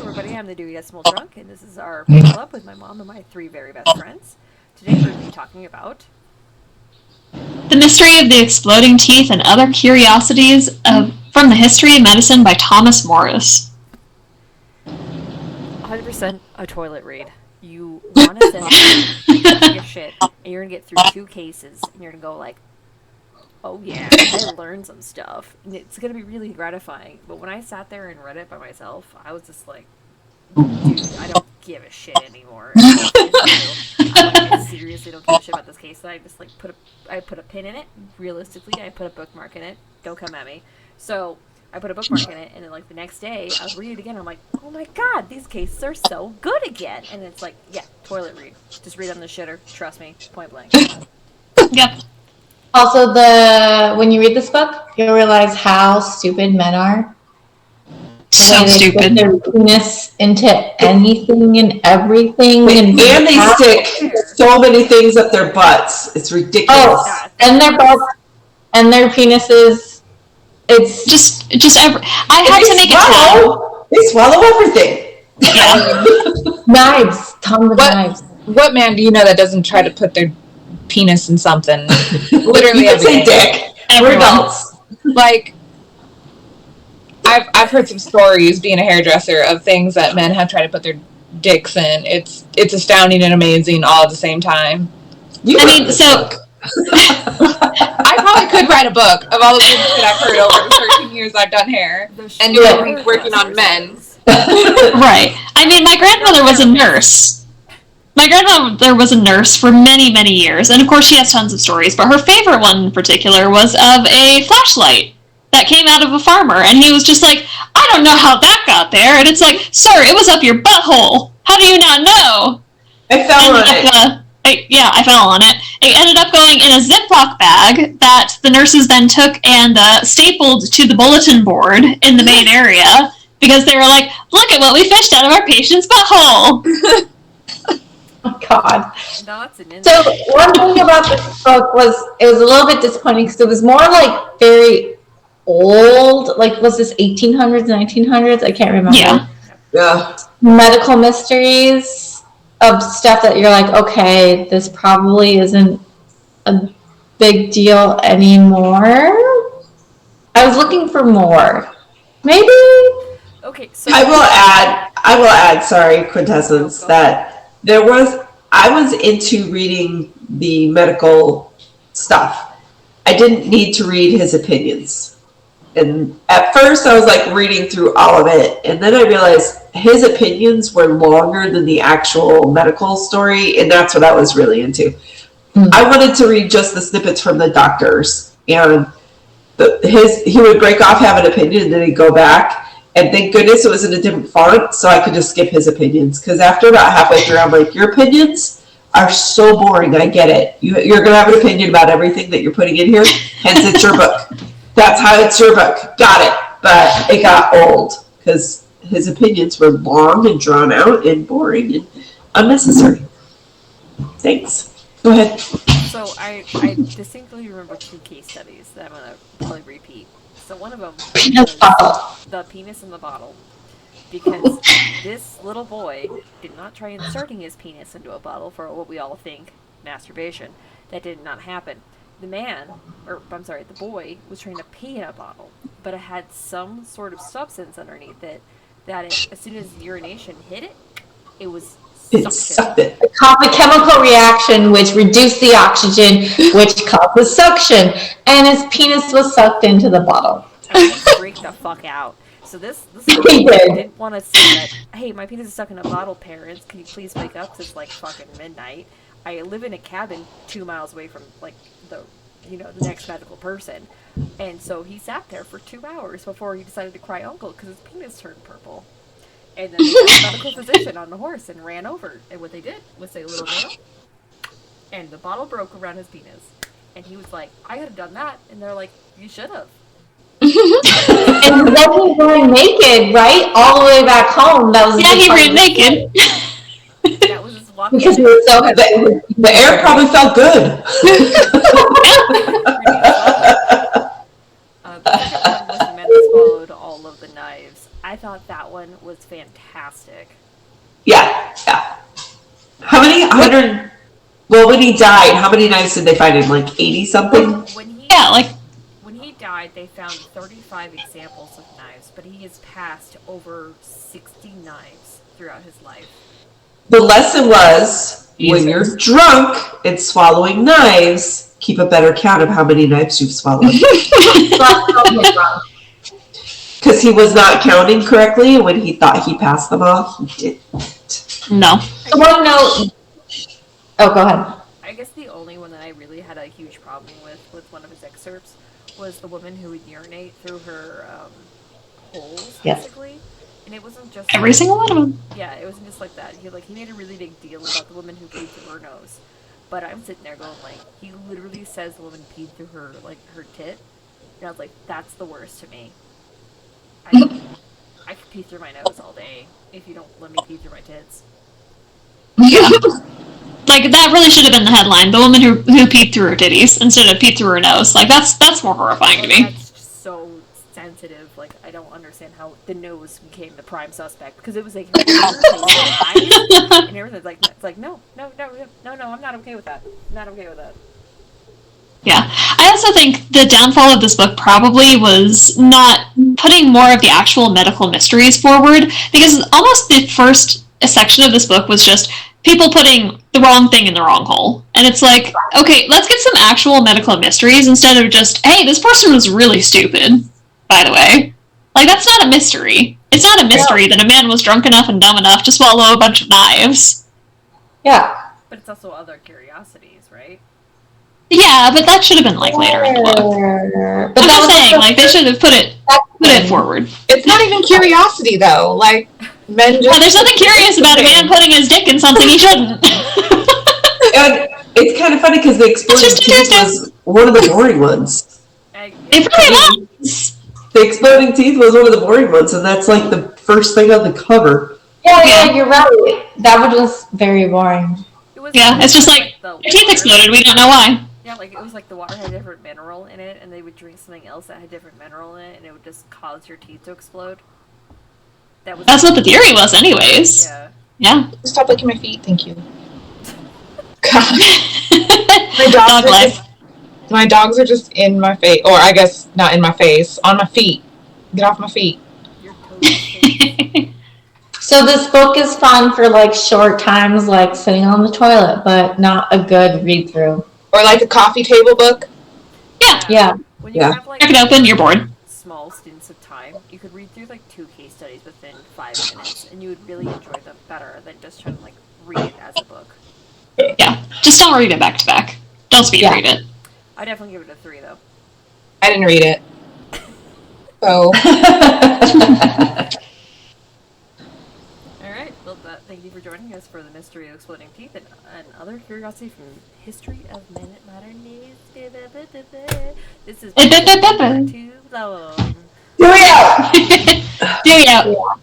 everybody, I'm the Dewey Decimal Drunk, and this is our book club with my mom and my three very best friends. Today we're going to be talking about The Mystery of the Exploding Teeth and Other Curiosities from the History of Medicine by Thomas Morris. 100% a toilet read. You want to take a shit, and you're going to get through 2 cases, and you're going to go like, oh yeah, I learned some stuff. And it's going to be really gratifying. But when I sat there and read it by myself, I was just like, dude, I don't give a shit anymore. I seriously don't give a shit about this case. So I just like I put a pin in it. Realistically, I put a bookmark in it. Don't come at me. So I put a bookmark in it, and then like the next day, I was reading it again. I'm like, oh my god, these cases are so good again. And it's like, yeah, toilet read. Just read on the shitter. Trust me, point blank. Yep. Also, when you read this book, you'll realize how stupid men are. So stupid. They put their penis into anything and everything. And they stick so many things up their butts. It's ridiculous. Oh, and their butts and their penises. It's just I had to make a tab. They swallow everything. Yeah. Knives. Tons of knives. What man do you know that doesn't try to put their penis in something? Literally you every say day. dick. We're adults. Like, I've heard some stories being a hairdresser of things that men have tried to put their dicks in. It's astounding and amazing all at the same time. I probably could write a book of all the things that I've heard over the 13 years I've done hair and doing working on men. Right. I mean, my grandmother was a nurse. My grandmother was a nurse for many, many years, and of course she has tons of stories, but her favorite one in particular was of a flashlight that came out of a farmer, and he was just like, I don't know how that got there, and it's like, sir, it was up your butthole. How do you not know? I fell on it. I fell on it. It ended up going in a Ziploc bag that the nurses then took and stapled to the bulletin board in the main area, because they were like, look at what we fished out of our patient's butthole. Oh, God. No, so one thing about this book was it was a little bit disappointing because it was more like very old. Like, was this 1800s, 1900s? I can't remember. Yeah. Medical mysteries of stuff that you're like, okay, this probably isn't a big deal anymore. I was looking for more. Maybe. Okay, so I will add, sorry, Quintessence, that I was into reading the medical stuff. I didn't need to read his opinions. And at first I was like reading through all of it. And then I realized his opinions were longer than the actual medical story. And that's what I was really into. Mm-hmm. I wanted to read just the snippets from the doctors. And he would break off, have an opinion, and then he'd go back. And thank goodness it was in a different font, so I could just skip his opinions. Because after about halfway through, I'm like, your opinions are so boring. I get it. You're going to have an opinion about everything that you're putting in here. Hence, it's your book. That's how it's your book. Got it. But it got old because his opinions were long and drawn out and boring and unnecessary. Thanks. Go ahead. So I distinctly remember 2 case studies that I'm going to probably repeat. So one of them was the penis in the bottle. Because this little boy did not try inserting his penis into a bottle for what we all think, masturbation. That did not happen. The boy was trying to pee in a bottle, but it had some sort of substance underneath it that as soon as urination hit it, it was sucked it. It caused a chemical reaction which reduced the oxygen, which causes suction, and his penis was sucked into the bottle. And he freaked the fuck out. So this didn't want to say that, hey, my penis is stuck in a bottle, parents. Can you please wake up? 'Cause it's like fucking midnight. I live in a cabin 2 miles away from like the next medical person. And so he sat there for 2 hours before he decided to cry uncle because his penis turned purple. And then they got a medical physician on the horse and ran over. And what they did was say, little girl, and the bottle broke around his penis. And he was like, I could have done that. And they're like, you should have. And then he ran naked, right? All the way back home. That was he ran naked. That was his walk. Because he was so the air probably felt good. The second one was the man that swallowed all of the knives. I thought that one was fantastic. Yeah. How many? 100. Well, when he died, how many knives did they find him? Like 80 something? When he died, they found 35 examples of knives, but he has passed over 60 knives throughout his life. The lesson was, when you're drunk and swallowing knives, keep a better count of how many knives you've swallowed. Because he was not counting correctly when he thought he passed them all. He didn't. No. One note. Oh, go ahead. I guess the only one that I really had a huge problem with one of his excerpts was the woman who would urinate through her holes, basically. And it wasn't just every single one of them. Yeah, it wasn't just like that. He made a really big deal about the woman who peed through her nose. But I'm sitting there going like, he literally says the woman peed through her tit, and I was like, that's the worst to me. I could pee through my nose all day if you don't let me pee through my tits. Yeah. Like, that really should have been the headline. The woman who peed through her titties instead of peed through her nose. Like, that's more horrifying to me. That's just so sensitive. Like, I don't understand how the nose became the prime suspect. Because it was like, eyes, and everything's like, it's like, no, I'm not okay with that. I'm not okay with that. Yeah. I also think the downfall of this book probably was not putting more of the actual medical mysteries forward, because almost the first section of this book was just people putting the wrong thing in the wrong hole. And it's like, okay, let's get some actual medical mysteries instead of just, hey, this person was really stupid, by the way. Like, that's not a mystery. It's not a mystery that a man was drunk enough and dumb enough to swallow a bunch of knives. Yeah. But it's also Other Curiosities, right? Yeah, but that should have been, like, later in the book. But I'm just saying, like, they should have put it forward. It's not even curiosity, though. Like, men just... there's nothing curious about a man putting his dick in something he shouldn't. And it's kind of funny because the exploding teeth was one of the boring ones. It really was. The exploding teeth was one of the boring ones, and that's like the first thing on the cover. Yeah, you're right. That was just very boring. It's just like, your teeth exploded, we don't know why. Yeah, like, it was like the water had a different mineral in it, and they would drink something else that had different mineral in it, and it would just cause your teeth to explode. That's what the theory was, anyways. Yeah. Stop licking my feet, thank you. God. My dogs are just in my face, or I guess not in my face, on my feet. Get off my feet. So this book is fun for like short times, like sitting on the toilet, but not a good read through. Or like a coffee table book. Yeah. When you have like crack it open, you're bored. Small stints of time, you could read through like 2 case studies within 5 minutes, and you would really enjoy them better than just trying to like read it as a book. Yeah, just don't read it back to back. Don't speed read it. I definitely give it a 3 though. I didn't read it. So. Alright, well, thank you for joining us for the Mystery of Exploding Teeth and Other Curiosity from History of Modern Days. This is too long. Do we out? Do we out?